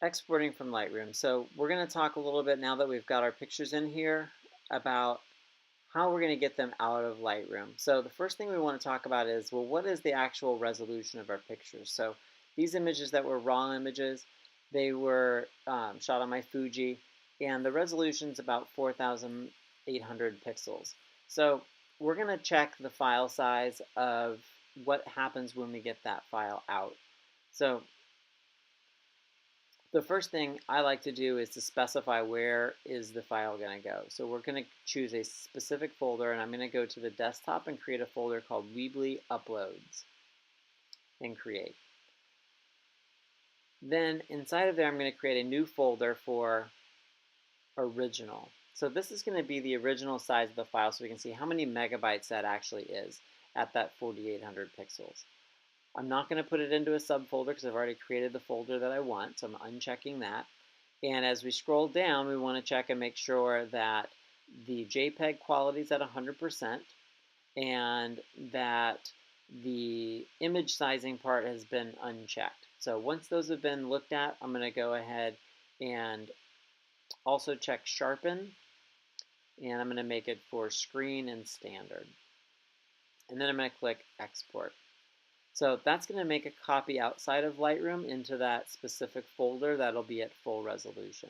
Exporting from Lightroom. So we're going to talk a little bit now that we've got our pictures in here about how we're going to get them out of Lightroom. So the first thing we want to talk about is, well, what is the actual resolution of our pictures? So these images that were raw images, they were shot on my Fuji, and the resolution is about 4,800 pixels. So we're going to check the file size of what happens when we get that file out. So the first thing I like to do is to specify where is the file going to go. So we're going to choose a specific folder, and I'm going to go to the desktop and create a folder called Weebly Uploads and create. Then inside of there, I'm going to create a new folder for original. So this is going to be the original size of the file, so we can see how many megabytes that actually is at that 4,800 pixels. I'm not going to put it into a subfolder because I've already created the folder that I want, so I'm unchecking that. And as we scroll down, we want to check and make sure that the JPEG quality is at 100% and that the image sizing part has been unchecked. So once those have been looked at, I'm going to go ahead and also check sharpen, and I'm going to make it for screen and standard. And then I'm going to click export. So that's going to make a copy outside of Lightroom into that specific folder that'll be at full resolution.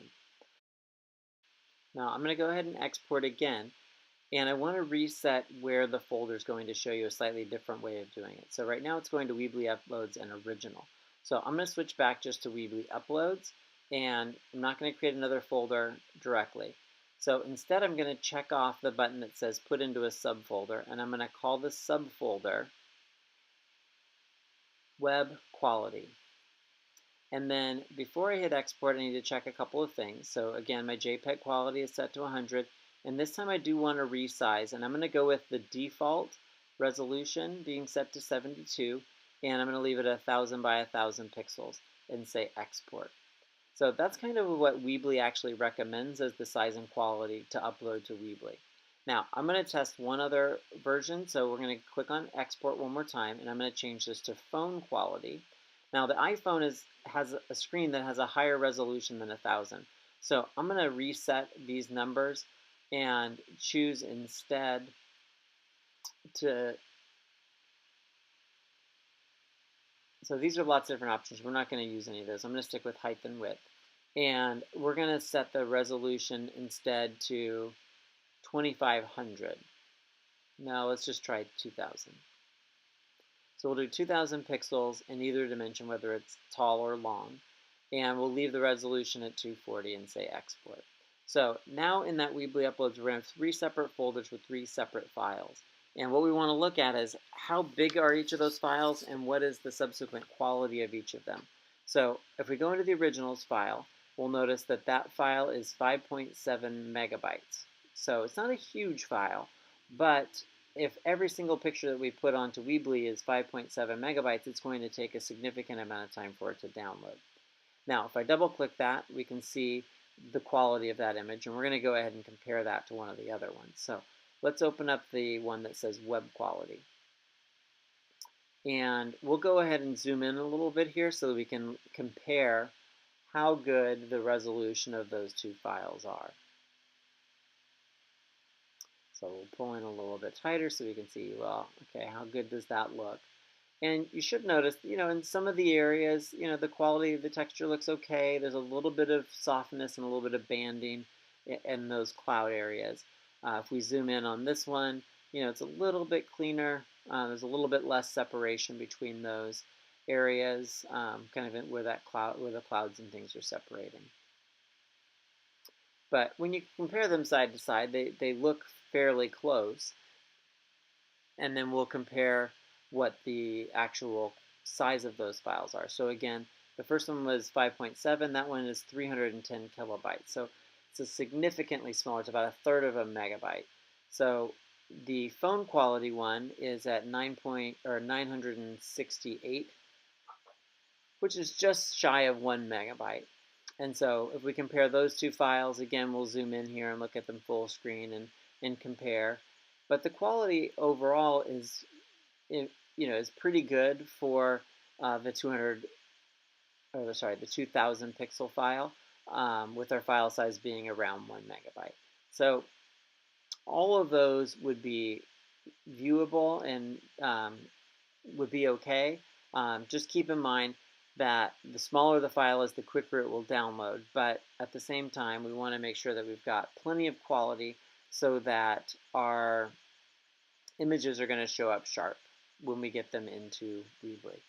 Now I'm going to go ahead and export again, and I want to reset where the folder is going to show you a slightly different way of doing it. So right now it's going to Weebly Uploads and Original. So I'm going to switch back just to Weebly Uploads, and I'm not going to create another folder directly. So instead I'm going to check off the button that says put into a subfolder, and I'm going to call this subfolder Web Quality. And then before I hit export, I need to check a couple of things. So again, my JPEG quality is set to 100, and this time I do want to resize, and I'm going to go with the default resolution being set to 72, and I'm going to leave it 1,000 by 1,000 pixels and say export. So that's kind of what Weebly actually recommends as the size and quality to upload to Weebly. Now, I'm going to test one other version, so we're going to click on export one more time, and I'm going to change this to phone quality. Now, the iPhone has a screen that has a higher resolution than 1,000. So I'm going to reset these numbers and choose instead to, so these are lots of different options. We're not going to use any of those. I'm going to stick with height and width. And we're going to set the resolution instead to 2,500. Now let's just try 2,000. So we'll do 2,000 pixels in either dimension, whether it's tall or long. And we'll leave the resolution at 240 and say export. So now in that Weebly Uploads, we're going to have 3 separate folders with 3 separate files. And what we want to look at is how big are each of those files and what is the subsequent quality of each of them. So if we go into the originals file, we'll notice that that file is 5.7 megabytes. So it's not a huge file, but if every single picture that we put onto Weebly is 5.7 megabytes, it's going to take a significant amount of time for it to download. Now, if I double click that, we can see the quality of that image, and we're going to go ahead and compare that to one of the other ones. So let's open up the one that says web quality. And we'll go ahead and zoom in a little bit here so that we can compare how good the resolution of those two files are. So we'll pull in a little bit tighter so we can see, well, okay, how good does that look? And you should notice, in some of the areas, the quality of the texture looks okay. There's a little bit of softness and a little bit of banding in those cloud areas. If we zoom in on this one, it's a little bit cleaner. There's a little bit less separation between those areas, kind of where the clouds and things are separating. But when you compare them side to side, they look fairly close. And then we'll compare what the actual size of those files are. So again, the first one was 5.7, that one is 310 kilobytes. So it's a significantly smaller, it's about a third of a megabyte. So the phone quality one is at 968, which is just shy of 1 megabyte. And so if we compare those two files, again, we'll zoom in here and look at them full screen and compare. But the quality overall is pretty good for the 200 or sorry, the 2000 pixel file, with our file size being around 1 megabyte. So all of those would be viewable and would be okay. Just keep in mind that the smaller the file is, the quicker it will download. But at the same time, we want to make sure that we've got plenty of quality so that our images are going to show up sharp when we get them into Weebly.